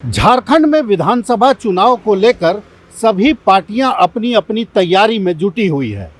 झारखंड में विधानसभा चुनाव को लेकर सभी पार्टियां अपनी अपनी तैयारी में जुटी हुई है।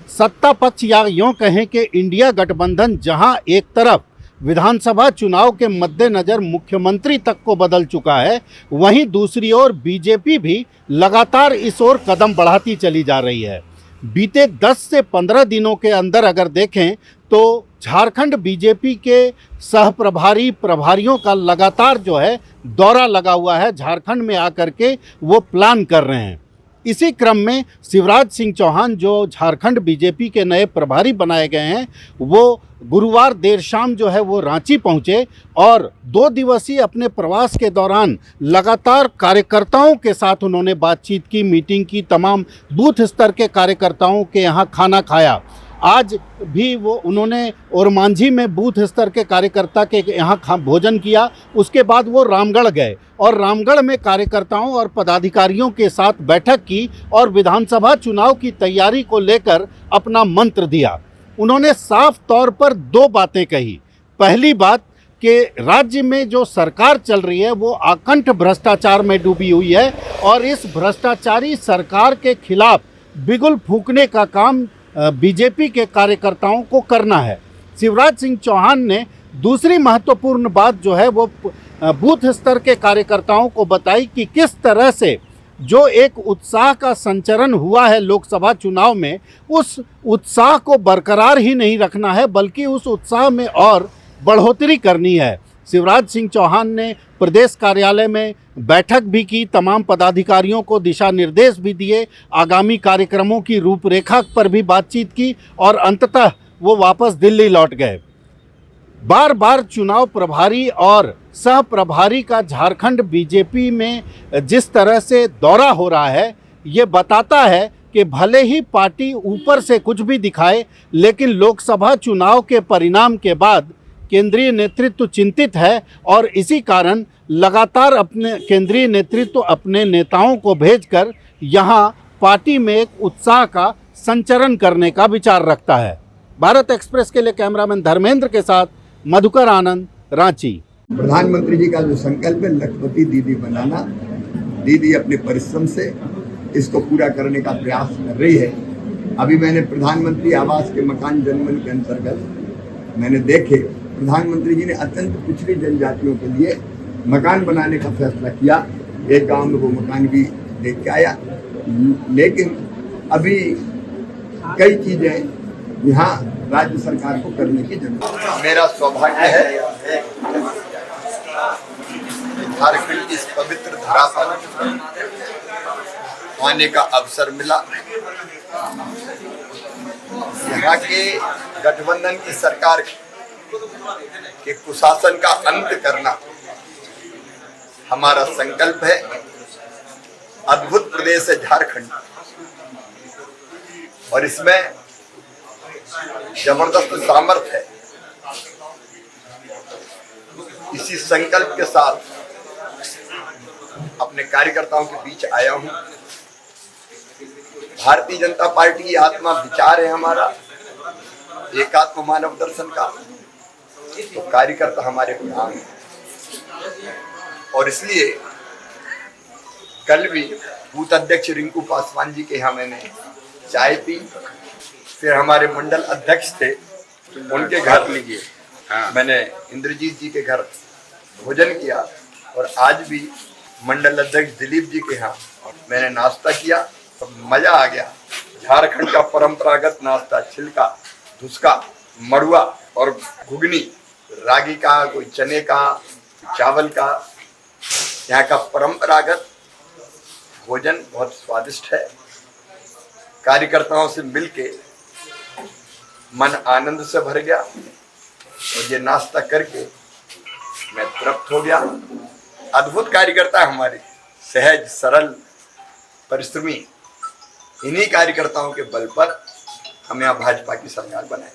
सत्ता पक्ष या यूं कहें कि इंडिया गठबंधन जहां एक तरफ विधानसभा चुनाव के मद्देनज़र मुख्यमंत्री तक को बदल चुका है, वहीं दूसरी ओर बीजेपी भी लगातार इस ओर कदम बढ़ाती चली जा रही है। बीते 10 से 15 दिनों के अंदर अगर देखें तो झारखंड बीजेपी के सहप्रभारी प्रभारियों का लगातार जो है दौरा लगा हुआ है। झारखंड में आकर के वो प्लान कर रहे हैं। इसी क्रम में शिवराज सिंह चौहान जो झारखंड बीजेपी के नए प्रभारी बनाए गए हैं, वो गुरुवार देर शाम जो है वो रांची पहुंचे और 2 दिवसीय अपने प्रवास के दौरान लगातार कार्यकर्ताओं के साथ उन्होंने बातचीत की, मीटिंग की, तमाम बूथ स्तर के कार्यकर्ताओं के यहाँ खाना खाया। आज भी वो उन्होंने ओरमांझी में बूथ स्तर के कार्यकर्ता के यहाँ भोजन किया। उसके बाद वो रामगढ़ गए और रामगढ़ में कार्यकर्ताओं और पदाधिकारियों के साथ बैठक की और विधानसभा चुनाव की तैयारी को लेकर अपना मंत्र दिया। उन्होंने साफ तौर पर 2 बातें कही। पहली बात कि राज्य में जो सरकार चल रही है वो आकंठ भ्रष्टाचार में डूबी हुई है और इस भ्रष्टाचारी सरकार के खिलाफ बिगुल फूंकने का काम बीजेपी के कार्यकर्ताओं को करना है। शिवराज सिंह चौहान ने दूसरी महत्वपूर्ण बात जो है वो बूथ स्तर के कार्यकर्ताओं को बताई कि किस तरह से जो एक उत्साह का संचरण हुआ है लोकसभा चुनाव में, उस उत्साह को बरकरार ही नहीं रखना है बल्कि उस उत्साह में और बढ़ोतरी करनी है। शिवराज सिंह चौहान ने प्रदेश कार्यालय में बैठक भी की, तमाम पदाधिकारियों को दिशा निर्देश भी दिए, आगामी कार्यक्रमों की रूपरेखा पर भी बातचीत की और अंततः वो वापस दिल्ली लौट गए। बार बार चुनाव प्रभारी और सह प्रभारी का झारखंड बीजेपी में जिस तरह से दौरा हो रहा है, ये बताता है कि भले ही पार्टी ऊपर से कुछ भी दिखाए, लेकिन लोकसभा चुनाव के परिणाम के बाद केंद्रीय नेतृत्व चिंतित है और इसी कारण लगातार अपने केंद्रीय नेतृत्व अपने नेताओं को भेजकर यहाँ पार्टी में एक उत्साह का संचरण करने का विचार रखता है। भारत एक्सप्रेस के लिए कैमरामैन धर्मेंद्र के साथ मधुकर आनंद, रांची। प्रधानमंत्री जी का जो संकल्प है लखपति दीदी बनाना, दीदी अपने परिश्रम से इसको पूरा करने का प्रयास कर रही है। अभी मैंने प्रधानमंत्री आवास के मकान जनमन के अंतर्गत मैंने देखे, प्रधानमंत्री जी ने अत्यंत पिछड़ी जनजातियों के लिए मकान बनाने का फैसला किया। एक गांव में वो मकान भी देख के आया, लेकिन अभी कई चीजें यहाँ राज्य सरकार को करने की जरूरत है। मेरा सौभाग्य है झारखंड की इस पवित्र धरा पर आने का अवसर मिला। यहाँ के गठबंधन की सरकार के कुशासन का अंत करना हमारा संकल्प है। अद्भुत प्रदेश है झारखंड और इसमें जबरदस्त सामर्थ्य है। इसी संकल्प के साथ अपने कार्यकर्ताओं के बीच आया हूं। भारतीय जनता पार्टी की आत्मा विचार है हमारा, एकात्म मानव दर्शन का, तो कार्यकर्ता हमारे प्राण हैं। और इसलिए कल भी बूथ अध्यक्ष रिंकू पासवान जी के यहाँ मैंने चाय पी, फिर हमारे मंडल अध्यक्ष थे उनके घर लिए मैंने इंद्रजीत जी के घर भोजन किया और आज भी मंडल अध्यक्ष दिलीप जी के यहाँ मैंने नाश्ता किया। तो मजा आ गया। झारखंड का परंपरागत नाश्ता, छिलका, धुसका, मड़ुआ और घुगनी, रागी का, कोई चने का, चावल का, यहाँ का परंपरागत भोजन बहुत स्वादिष्ट है। कार्यकर्ताओं से मिलके मन आनंद से भर गया और ये नाश्ता करके मैं तृप्त हो गया। अद्भुत कार्यकर्ता हमारे, सहज, सरल, परिश्रमी। इन्हीं कार्यकर्ताओं के बल पर हम यहाँ भाजपा की सरकार बनाए।